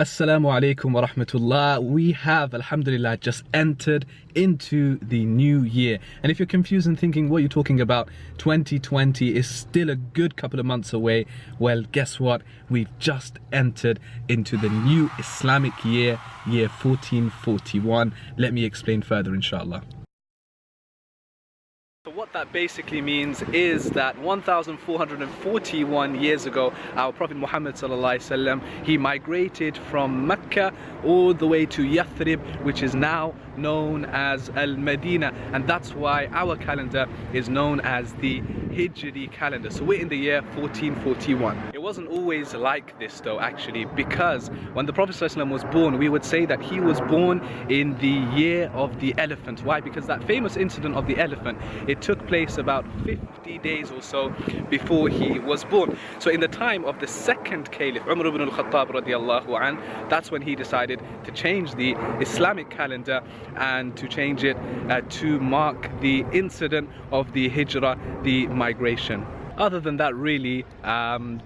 Assalamu alaikum wa rahmatullah. We have, alhamdulillah, just entered into the new year. And if you're confused and thinking, what are you talking about? 2020 is still a good couple of months away. Well, guess what? We've just entered into the new Islamic year, year 1441. Let me explain further, inshallah. So what that basically means is that 1441 years ago, our Prophet Muhammad sallallahu alaihi wasallam, he migrated from Mecca all the way to Yathrib, which is now known as Al-Medina, and that's why our calendar is known as the Hijri calendar. So we're in the year 1441. It wasn't always like this though, actually, because when the Prophet sallallahu alaihi wasallam was born, we would say that he was born in the year of the elephant. Why? Because that famous incident of the elephant, it took place about 50 days or so before he was born. So in the time of the second caliph, Umar ibn al-Khattab radiallahu an, that's when he decided to change the Islamic calendar and to change it to mark the incident of the Hijrah, the migration. Other than that, really,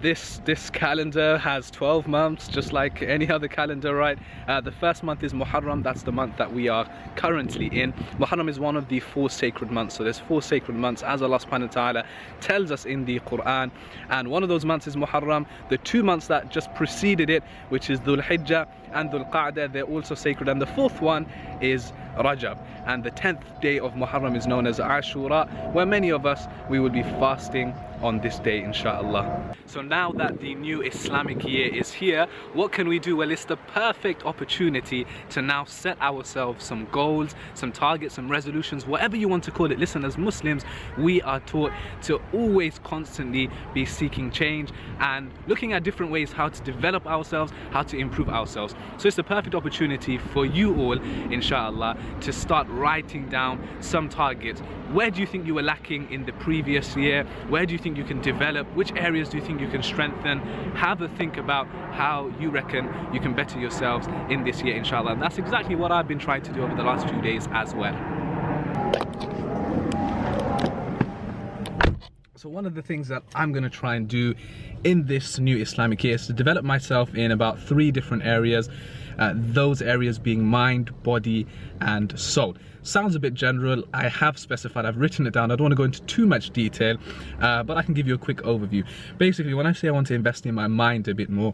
this calendar has 12 months, just like any other calendar, right? The first month is Muharram. That's the month that we are currently in. Muharram is one of the 4 sacred months. So there's 4 sacred months, as Allah subhanahu wa ta'ala tells us in the Qur'an. And one of those months is Muharram. The 2 months that just preceded it, which is Dhul Hijjah and Dhul Qa'dah, they're also sacred. And the 4th one is Rajab. And the 10th day of Muharram is known as Ashura, where many of us, we will be fasting on this day, inshallah. So now that the new Islamic year is here, what can we do? Well, it's the perfect opportunity to now set ourselves some goals, some targets, some resolutions, whatever you want to call it. Listen, as Muslims, we are taught to always constantly be seeking change and looking at different ways how to develop ourselves, how to improve ourselves. So it's the perfect opportunity for you all, inshallah, to start writing down some targets. Where do you think you were lacking in the previous year? Where do you think you can develop? Which areas do you think you can strengthen? Have a think about how you reckon you can better yourselves in this year, inshallah. And that's exactly what I've been trying to do over the last few days as well. So one of the things that I'm going to try and do in this new Islamic year is to develop myself in about 3 different areas. Those areas being mind, body and soul. Sounds a bit general. I have specified, I've written it down. I don't want to go into too much detail, but I can give you a quick overview. Basically, when I say I want to invest in my mind a bit more,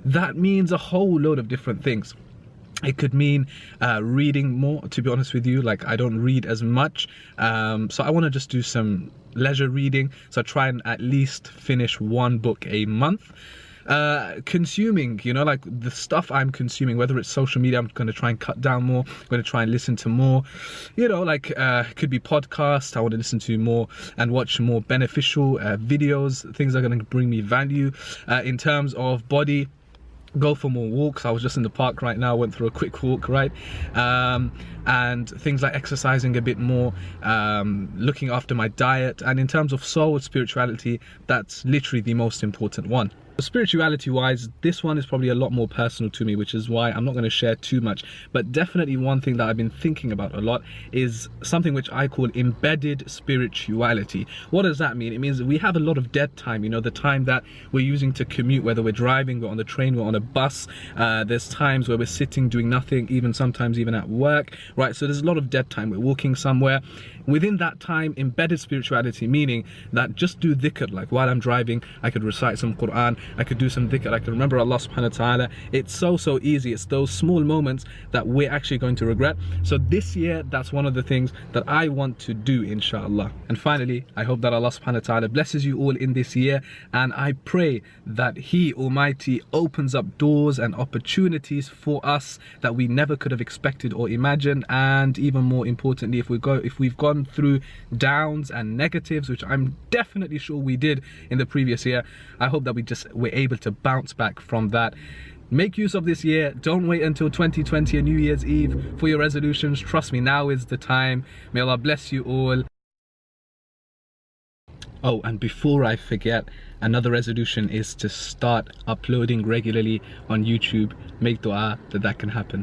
that means a whole load of different things. It could mean reading more, to be honest with you. Like, I don't read as much, so I want to just do some leisure reading. So I try and at least finish 1 book a month. Consuming, you know, like the stuff I'm consuming, whether it's social media, I'm going to try and cut down more. I'm going to try and listen to more, you know, like it could be podcasts. I want to listen to more and watch more beneficial videos, things that are going to bring me value. In terms of body, go for more walks. I was just in the park right now, went through a quick walk, right? And things like exercising a bit more, looking after my diet. And in terms of soul, spirituality, that's literally the most important one. Spirituality wise, this one is probably a lot more personal to me, which is why I'm not going to share too much. But definitely one thing that I've been thinking about a lot is something which I call embedded spirituality. What does that mean? It means we have a lot of dead time, you know, the time that we're using to commute, whether we're driving, we're on the train, we're on a bus. There's times where we're sitting doing nothing, even sometimes even at work, right? So there's a lot of dead time. We're walking somewhere. Within that time, embedded spirituality, meaning that just do dhikr. Like while I'm driving, I could recite some Qur'an, I could do some dhikr, I could remember Allah subhanahu wa ta'ala. It's so easy. It's those small moments that we're actually going to regret. So this year, that's one of the things that I want to do, inshallah. And finally, I hope that Allah subhanahu wa ta'ala blesses you all in this year, and I pray that He Almighty opens up doors and opportunities for us that we never could have expected or imagined. And even more importantly, if we've gone through downs and negatives, which I'm definitely sure we did in the previous year, I hope that we're able to bounce back from that. Make use of this year. Don't wait until 2020 and New Year's Eve for your resolutions. Trust me, now is the time. May Allah bless you all. Oh, and before I forget, another resolution is to start uploading regularly on YouTube. Make dua that can happen.